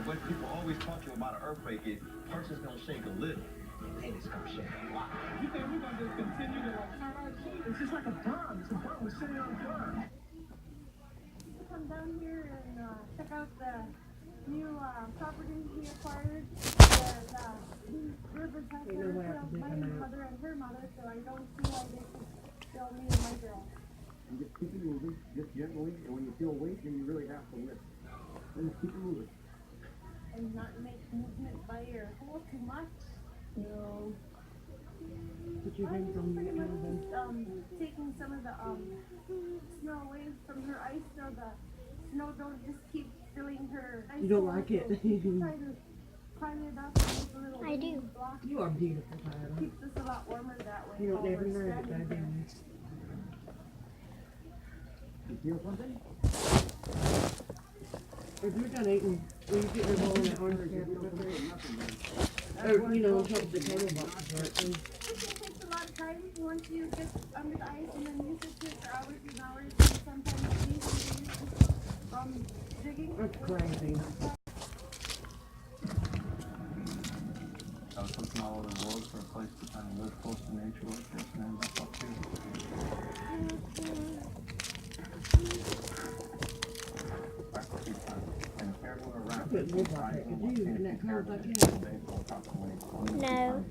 when people always talk to you about an earthquake, person's gonna shake a little. And it's gonna shake a lot. You think we're gonna just continue to it's just like a bomb. It's a bomb. We're sitting on fire. Come down here and check out the new property we acquired. The Riverside Hotel, my mother and her mother, so I don't see why they should sell me and my girl. And just keep it moving, just gently, and when you feel weight, then you really have to lift. And just keep it moving. And not make movement by your hole too much. No. Put your hands on your elbow. Taking some of the snow away from her ice so the snow don't just keep filling her ice. You don't like it? Try to pile it up and make a little I do. block. You are beautiful, Tyler. Keeps us a lot warmer that way. You don't while ever we're know that, standing baby. there. You feel something? If you're done eating, will you get your bowl in that orange cabinet? Or, you know, on top of the table box, right? It takes a lot of time once you get under the ice and then you sit there for hours and hours and sometimes days from digging. That's crazy. I was looking all over the world for a place to kind of live close to nature like this, and that's up here. And everywhere around. Couldn't live like that, could you? In that cold like that? No.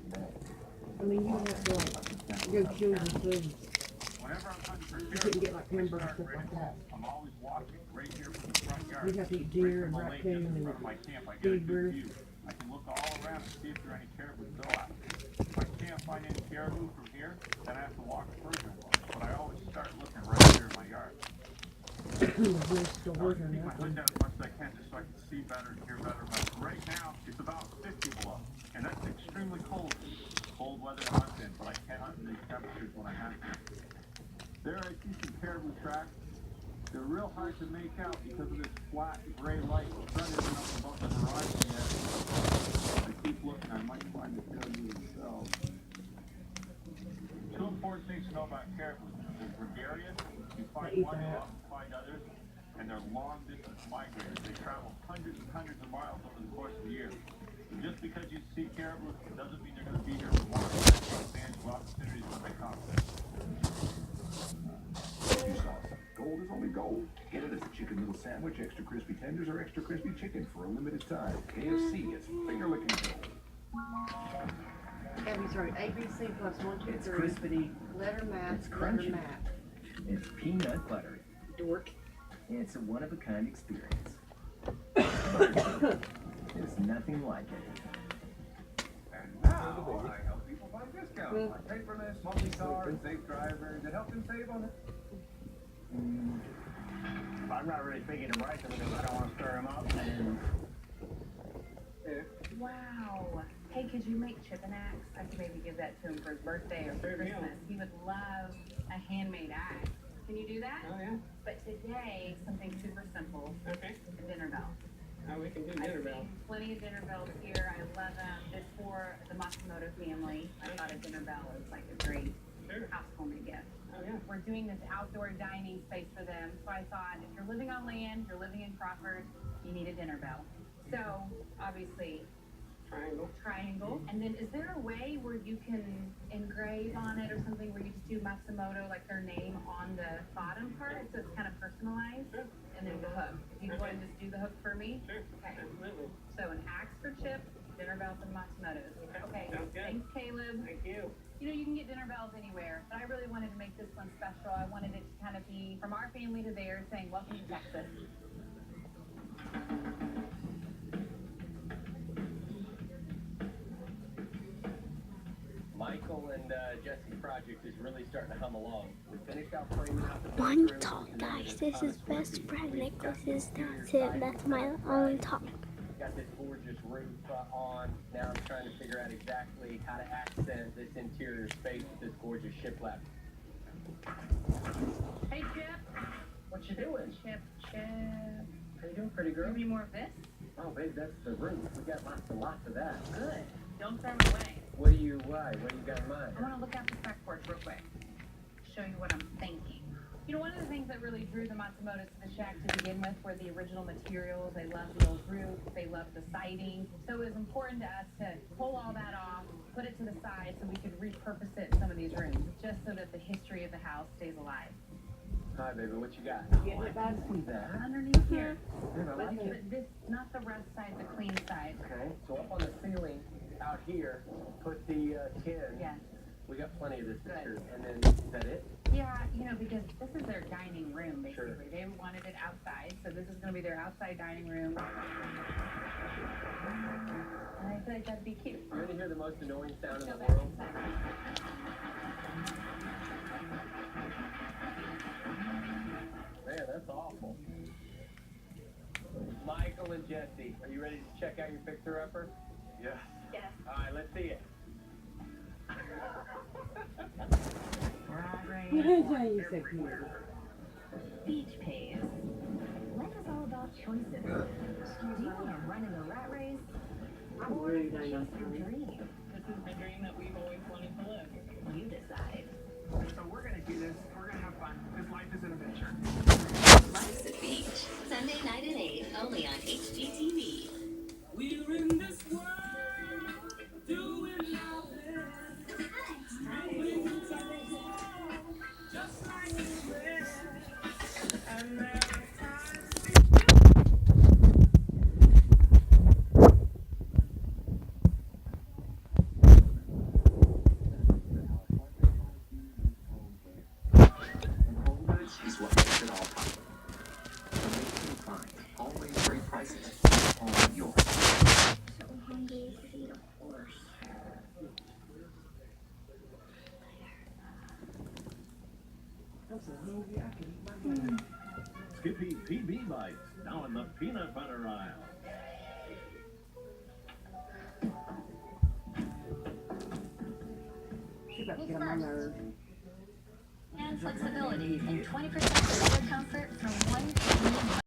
I mean, you have to, like, go kill the food. Whenever I'm hunting for You couldn't get, like, hamburger stuff like that. I'm always walking right here from the front yard. You'd have to eat deer and raccoon and beaver. I can look all around and see if there are any caribou still out. If I can't find any caribou from here, then I have to walk further. But I always start looking right here in my yard. There's stores or Keep my hood nothing. down as much as I can just so I can see better and hear better. But right now, it's about 50 below. And that's extremely cold. Cold weather to hunt in, but I can't hunt in these temperatures when I have to. There I see some caribou tracks. They're real hard to make out because of this flat gray light. The sun isn't up above the horizon yet. If I keep looking, I might find the caribou themselves. Two important things to know about caribou. They're gregarious. You find one, you often find others. And they're long-distance migrators. They travel hundreds and hundreds of miles over the course of the year. And just because you see caribou doesn't mean they're going to be here for long. Take advantage of opportunities when they come. You saw some. Gold is only gold. Get it as a chicken noodle sandwich, extra crispy tenders, or extra crispy chicken for a limited time. KFC is finger-licking gold. Abby, sorry, ABC plus 1, 2, 3. It's crispity. Letter math, It's letter crunchy. math. It's peanut butter. Dork. It's a one-of-a-kind experience. There's nothing like it. And now I help people find discounts like paperless, multi-car, and safe driver to help them save on it. I'm not really thinking them right because I don't want to stir them up. And Wow. Hey, could you make Chip an axe? I could maybe give that to him for his birthday or for Christmas. He would love a handmade axe. Can you do that? Oh, yeah. But today, something super simple. Okay. A dinner bell. Now we can do I dinner see bell. plenty of dinner bells here. I love them. It's for the Matsumoto family. I thought a dinner bell was like a great Sure. housewarming gift. Oh, yeah. We're doing this outdoor dining space for them. So I thought if you're living on land, you're living in Crawford, you need a dinner bell. So obviously, triangle. And then is there a way where you can engrave on it or something where you just do Matsumoto, like their name on the bottom part so it's kind of personalized? Sure. And then the hook. If you want to just do the hook for me? Sure. Okay. Absolutely. So an axe for Chip, dinner bell for the Matsumotos. Okay. Sounds good. Thanks, Caleb. Thank you. You know, you can get dinner bells anywhere, but I really wanted to make this one special. I wanted it to kind of be from our family to theirs, saying, welcome to Texas. Michael and Jesse's project is really starting to hum along. We finished out framing out the One bedroom, talk, and then guys. there's This a is ton of best square friend feet. Nicholas's. We've got That's the it. That's my own talk. Got this gorgeous roof on. Now I'm trying to figure out exactly how to accent this interior space with this gorgeous shiplap. Hey, Chip. What you doing? Chip. How you doing, pretty girl? Give me more of this? Oh, babe, that's the roof. We got lots of that. Good. Don't throw it away. What do you got in mind? I want to look out this back porch real quick. Show you what I'm thinking. You know, one of the things that really drew the Matsumotos to the shack to begin with were the original materials. They loved the old roof, they loved the siding. So it was important to us to pull all that off, put it to the side so we could repurpose it in some of these rooms, just so that the history of the house stays alive. Hi, baby, what you got? Getting it back. See that? Underneath here, Dude, I like but it. this, not the rough side, the clean side. Okay, so up on the ceiling out here, put the tin. Yeah. We got plenty of this Good. material. And then, is that it? Yeah, you know, because this is their dining room, basically. Sure. They wanted it outside, so this is going to be their outside dining room. And I feel like that'd be cute. You ready to hear the most annoying sound in Go the back world? inside. Man, that's awful. Michael and Jesse, are you ready to check out your fixer-upper? Yes. Yes. All right, let's see it. You said Beach pays. Life is all about choices. Do you want to run in the rat race? Or Rude, I chase know. your dream? This is the dream that we've always wanted to live. You decide. So we're gonna do this. We're gonna have fun. This life is an adventure. Life's the Beach. Sunday night at 8, only on HGTV. We're in this world, doing our best. Just like this way. And there are times. Home goods is what makes it all possible. Amazing finds, always great prices, all yours. So hungry to feed a horse. Skippy PB Bites, now in the peanut butter aisle. She's about to get on my nerves. And flexibility and 20% better comfort from one convenient